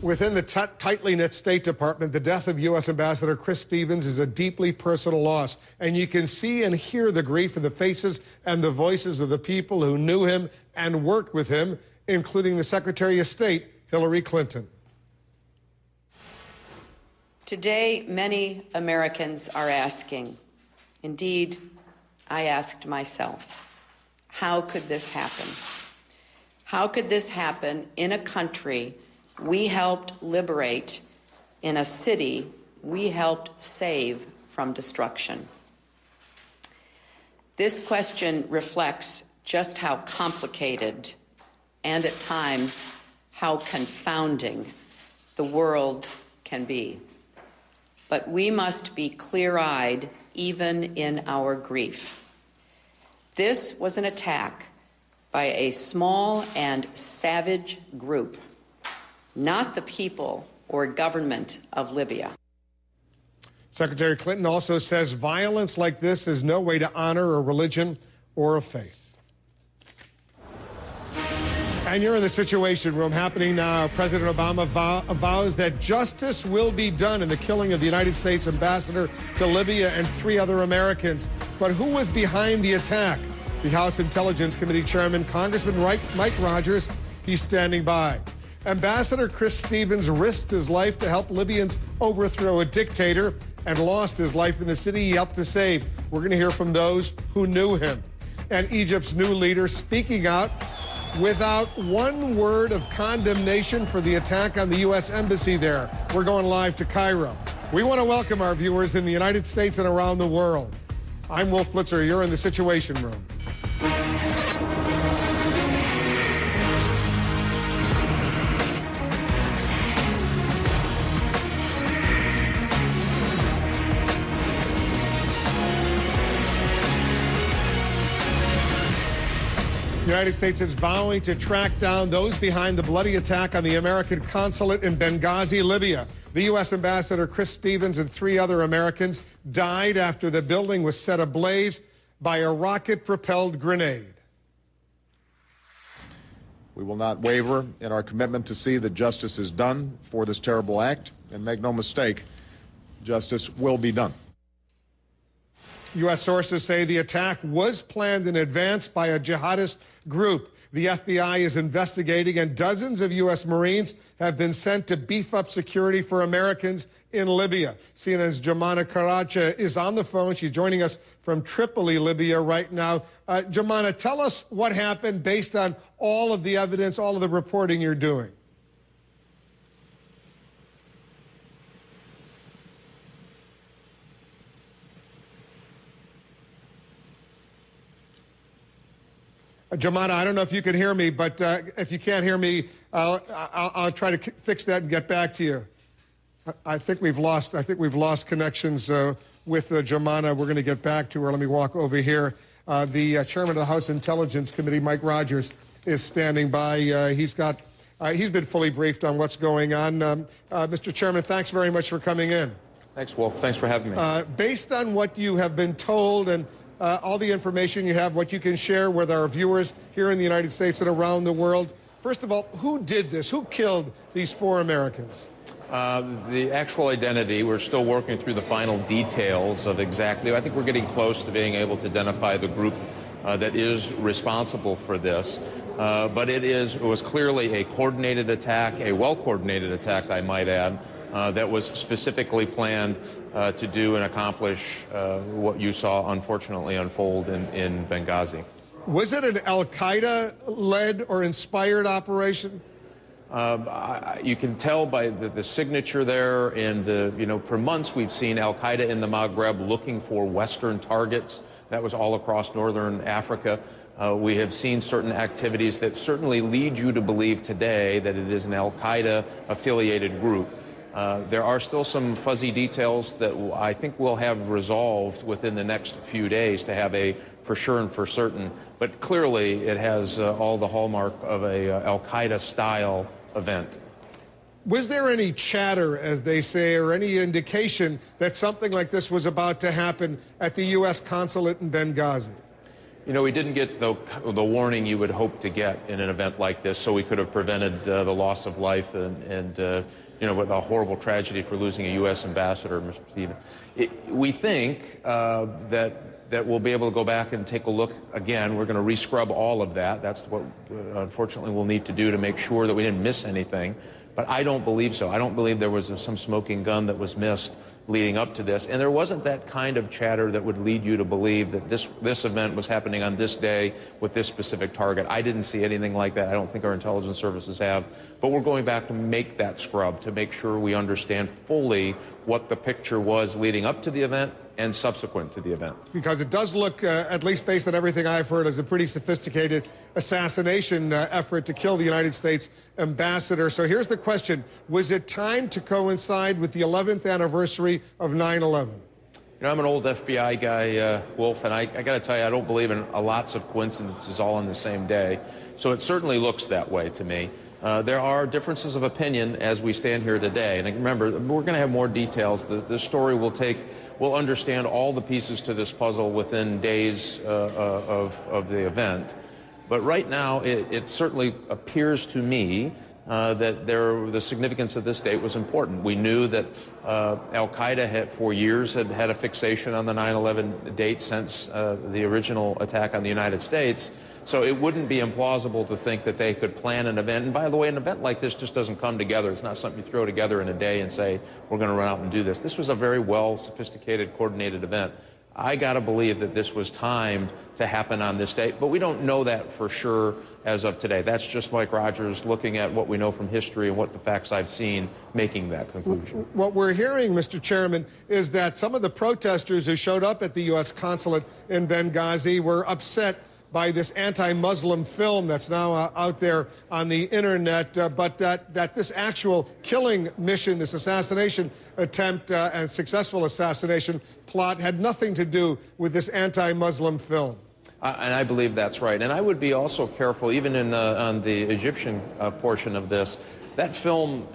Within the tightly knit State Department, the death of U.S. Ambassador Chris Stevens is a deeply personal loss. And you can see and hear the grief in the faces and the voices of the people who knew him and worked with him, including the Secretary of State, Hillary Clinton. Today, many Americans are asking, indeed, I asked myself, how could this happen? How could this happen in a country we helped liberate, in a city we helped save from destruction? This question reflects just how complicated and at times how confounding the world can be. But we must be clear-eyed even in our grief. This was an attack by a small and savage group, not the people or government of Libya. Secretary Clinton also says violence like this is no way to honor a religion or a faith. And you're in the Situation Room happening now. President Obama vows that justice will be done in the killing of the United States ambassador to Libya and 3 other Americans. But who was behind the attack? The House Intelligence Committee Chairman, Congressman Mike Rogers, he's standing by. Ambassador Chris Stevens risked his life to help Libyans overthrow a dictator and lost his life in the city he helped to save. We're going to hear from those who knew him. And Egypt's new leader speaking out without one word of condemnation for the attack on the U.S. Embassy there. We're going live to Cairo. We want to welcome our viewers in the United States and around the world. I'm Wolf Blitzer. You're in the Situation Room. The United States is vowing to track down those behind the bloody attack on the American consulate in Benghazi, Libya. The U.S. Ambassador Chris Stevens and 3 other Americans died after the building was set ablaze by a rocket-propelled grenade. We will not waver in our commitment to see that justice is done for this terrible act. And make no mistake, justice will be done. U.S. sources say the attack was planned in advance by a jihadist group. The FBI is investigating, and dozens of U.S. Marines have been sent to beef up security for Americans in Libya. CNN's Jumana Karacha is on the phone. She's joining us from Tripoli, Libya right now. Jumana, tell us what happened based on all of the evidence, all of the reporting you're doing. Jumana, I don't know if you can hear me, but if you can't hear me, I'll try to fix that and get back to you. I think we've lost connections with Jumana. We're going to get back to her. Let me walk over here. The chairman of the House Intelligence Committee, Mike Rogers, is standing by. He's been fully briefed on what's going on. Mr. Chairman, thanks very much for coming in. Thanks, Wolf. Thanks for having me. Based on what you have been told and all the information you have, what you can share with our viewers here in the United States and around the world. First of all, who did this? Who killed these 4 Americans? The actual identity, we're still working through the final details of exactly. I think we're getting close to being able to identify the group that is responsible for this. But it was clearly a coordinated attack, a well-coordinated attack, I might add, that was specifically planned to do and accomplish what you saw, unfortunately, unfold in Benghazi. Was it an al-Qaeda-led or inspired operation? You can tell by the signature there, and for months we've seen al-Qaeda in the Maghreb looking for Western targets. That was all across northern Africa. We have seen certain activities that certainly lead you to believe today that it is an al-Qaeda-affiliated group. There are still some fuzzy details that I think we'll have resolved within the next few days to have a for sure and for certain. But clearly it has all the hallmark of a al-Qaeda style event. Was there any chatter, as they say, or any indication that something like this was about to happen at the U.S. consulate in Benghazi? You know, we didn't get the warning you would hope to get in an event like this, so we could have prevented the loss of life and you know, with a horrible tragedy for losing a U.S. ambassador, Mr. Stevens. We think that we'll be able to go back and take a look again. We're going to re-scrub all of that. That's what, unfortunately, we'll need to do to make sure that we didn't miss anything. But I don't believe so. I don't believe there was some smoking gun that was missed leading up to this. And there wasn't that kind of chatter that would lead you to believe that this event was happening on this day with this specific target. I didn't see anything like that. I don't think our intelligence services have. But we're going back to make that scrub to make sure we understand fully what the picture was leading up to the event and subsequent to the event. Because it does look, at least based on everything I've heard, as a pretty sophisticated assassination effort to kill the United States ambassador. So here's the question. Was it timed to coincide with the 11th anniversary of 9/11? You know, I'm an old FBI guy, Wolf, and I got to tell you, I don't believe in lots of coincidences all on the same day. So it certainly looks that way to me. There are differences of opinion as we stand here today. And remember, we're going to have more details. The story we'll understand all the pieces to this puzzle within days of the event. But right now, it certainly appears to me that the significance of this date was important. We knew that Al-Qaeda for years had a fixation on the 9/11 date since the original attack on the United States. So it wouldn't be implausible to think that they could plan an event. And by the way, an event like this just doesn't come together. It's not something you throw together in a day and say, we're going to run out and do this. This was a very well sophisticated, coordinated event. I got to believe that this was timed to happen on this date, but we don't know that for sure as of today. That's just Mike Rogers looking at what we know from history and what the facts I've seen, making that conclusion. What we're hearing, Mr. Chairman, is that some of the protesters who showed up at the U.S. consulate in Benghazi were upset by this anti-Muslim film that's now out there on the internet, but that this actual killing mission, this assassination attempt and successful assassination plot had nothing to do with this anti-Muslim film. And I believe that's right. And I would be also careful, even on the Egyptian portion of this, that film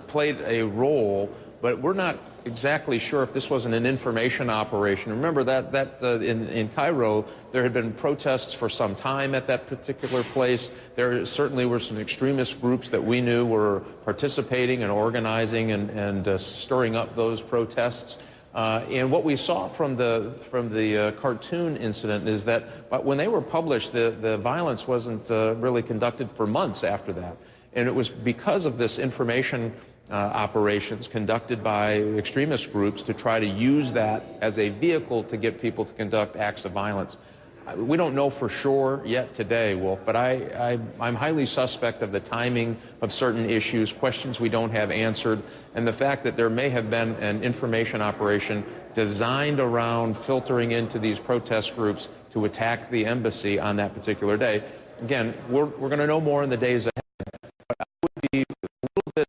played a role, but we're not exactly sure if this wasn't an information operation. Remember that in Cairo, there had been protests for some time at that particular place. There certainly were some extremist groups that we knew were participating and organizing and stirring up those protests. And what we saw from the cartoon incident is that when they were published, the violence wasn't really conducted for months after that. And it was because of this information operations conducted by extremist groups to try to use that as a vehicle to get people to conduct acts of violence. We don't know for sure yet today, Wolf, but I'm highly suspect of the timing of certain issues, questions we don't have answered, and the fact that there may have been an information operation designed around filtering into these protest groups to attack the embassy on that particular day. Again, we're going to know more in the days ahead, but I would be a little bit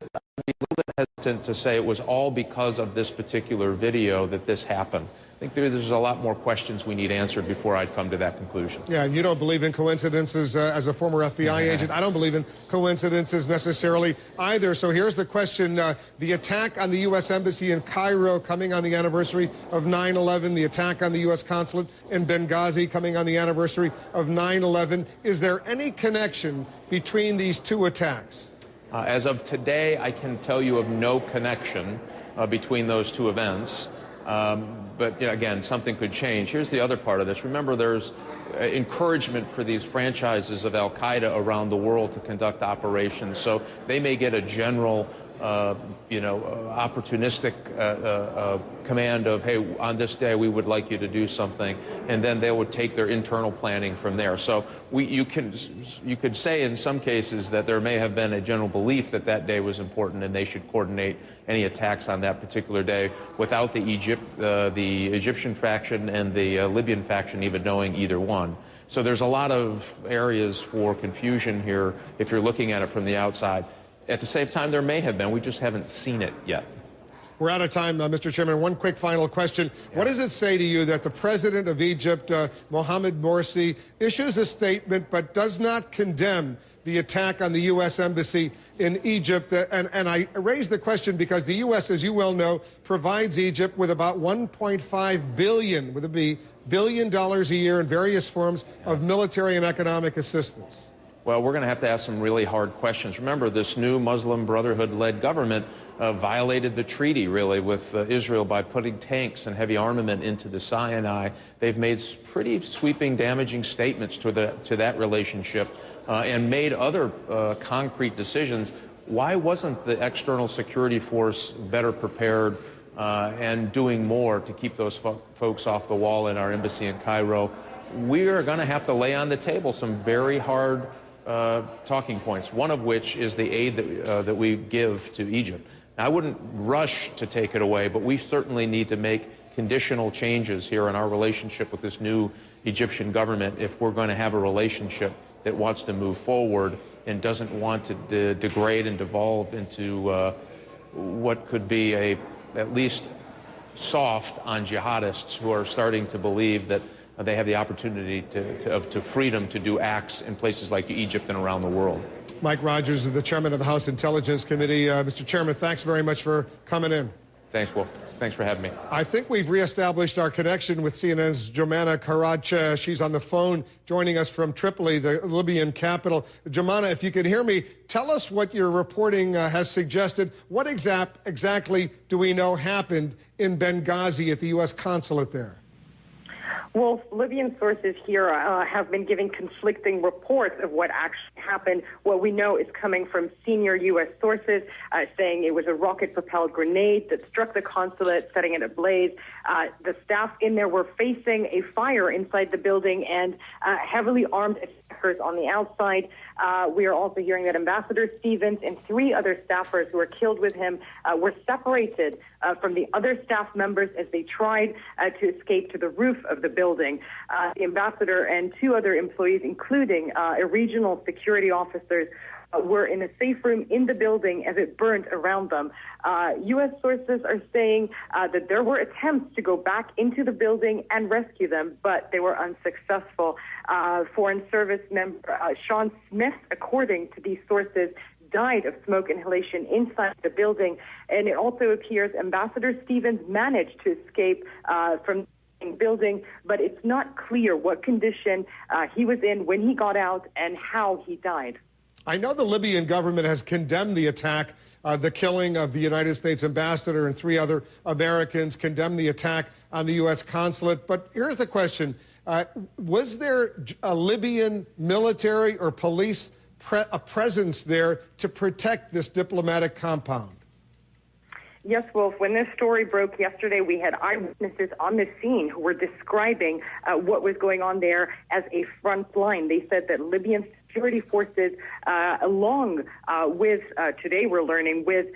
hesitant to say it was all because of this particular video that this happened. I think there's a lot more questions we need answered before I'd come to that conclusion. Yeah, and you don't believe in coincidences as a former FBI agent. I don't believe in coincidences necessarily either. So here's the question. The attack on the U.S. Embassy in Cairo coming on the anniversary of 9/11, the attack on the U.S. consulate in Benghazi coming on the anniversary of 9/11. Is there any connection between these two attacks? As of today, I can tell you of no connection between those two events. But, you know, again, something could change. Here's the other part of this. Remember, there's encouragement for these franchises of Al-Qaeda around the world to conduct operations. So they may get a general, opportunistic command of, hey, on this day we would like you to do something, and then they would take their internal planning from there. So you could say in some cases that there may have been a general belief that that day was important and they should coordinate any attacks on that particular day without the Egyptian faction and the Libyan faction even knowing either one. So there's a lot of areas for confusion here if you're looking at it from the outside. At the same time, there may have been. We just haven't seen it yet. We're out of time, Mr. Chairman. One quick final question. Yeah. What does it say to you that the president of Egypt, Mohamed Morsi, issues a statement but does not condemn the attack on the U.S. Embassy in Egypt? And I raise the question because the U.S., as you well know, provides Egypt with about $1.5 billion, with a B, billion a year in various forms of military and economic assistance? Well, we're going to have to ask some really hard questions. Remember, this new Muslim Brotherhood-led government violated the treaty, really, with Israel by putting tanks and heavy armament into the Sinai. They've made pretty sweeping, damaging statements to that relationship and made other concrete decisions. Why wasn't the external security force better prepared and doing more to keep those folks off the wall in our embassy in Cairo? We are going to have to lay on the table some very hard talking points, one of which is the aid that we give to Egypt. Now, I wouldn't rush to take it away, but we certainly need to make conditional changes here in our relationship with this new Egyptian government if we're going to have a relationship that wants to move forward and doesn't want to degrade and devolve into what could be at least soft on jihadists who are starting to believe that they have the opportunity to freedom to do acts in places like Egypt and around the world. Mike Rogers is the chairman of the House Intelligence Committee. Mr. Chairman, thanks very much for coming in. Thanks, Wolf. Thanks for having me. I think we've reestablished our connection with CNN's Jomana Karacha. She's on the phone joining us from Tripoli, the Libyan capital. Jomana, if you can hear me, tell us what your reporting has suggested. What exactly do we know happened in Benghazi at the U.S. consulate there? Well, Libyan sources here have been giving conflicting reports of what actually happened. What we know is coming from senior U.S. sources saying it was a rocket-propelled grenade that struck the consulate, setting it ablaze. The staff in there were facing a fire inside the building and heavily armed attackers on the outside. We are also hearing that Ambassador Stevens and 3 other staffers who were killed with him were separated from the other staff members as they tried to escape to the roof of the building. The ambassador and 2 other employees, including a regional security officers, were in a safe room in the building as it burned around them. U.S. sources are saying that there were attempts to go back into the building and rescue them, but they were unsuccessful. Foreign Service member Sean Smith, according to these sources, died of smoke inhalation inside the building. And it also appears Ambassador Stevens managed to escape from the building, but it's not clear what condition he was in when he got out and how he died. I know the Libyan government has condemned the attack, the killing of the United States ambassador and 3 other Americans, condemned the attack on the U.S. consulate. But here's the question. Was there a Libyan military or police presence there to protect this diplomatic compound? Yes, Wolf. When this story broke yesterday, we had eyewitnesses on the scene who were describing what was going on there as a front line. They said that Libyan security forces, along with, today we're learning, with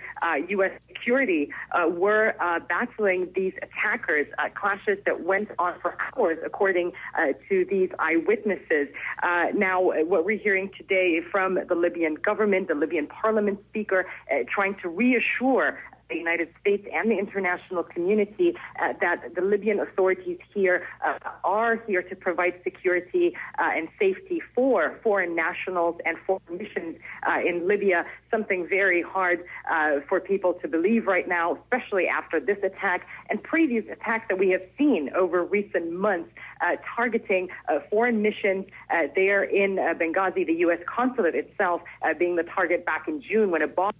U.S. security, were battling these attackers, clashes that went on for hours, according to these eyewitnesses. Now, what we're hearing today from the Libyan government, the Libyan parliament speaker, trying to reassure the United States and the international community that the Libyan authorities here are here to provide security and safety for foreign nationals and foreign missions in Libya, something very hard for people to believe right now, especially after this attack and previous attacks that we have seen over recent months targeting foreign missions there in Benghazi, the U.S. consulate itself being the target back in June when a bomb.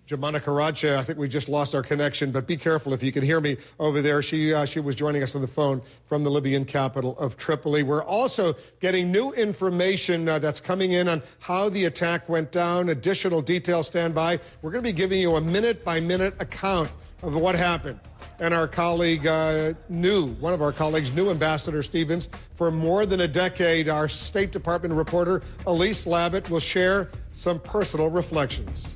Jomana Karacha, I think we just lost our connection, but be careful if you can hear me over there. She was joining us on the phone from the Libyan capital of Tripoli. We're also getting new information that's coming in on how the attack went down. Additional details stand by. We're going to be giving you a minute-by-minute account of what happened. And our colleague one of our colleagues knew Ambassador Stevens for more than a decade. Our State Department reporter, Elise Labott, will share some personal reflections.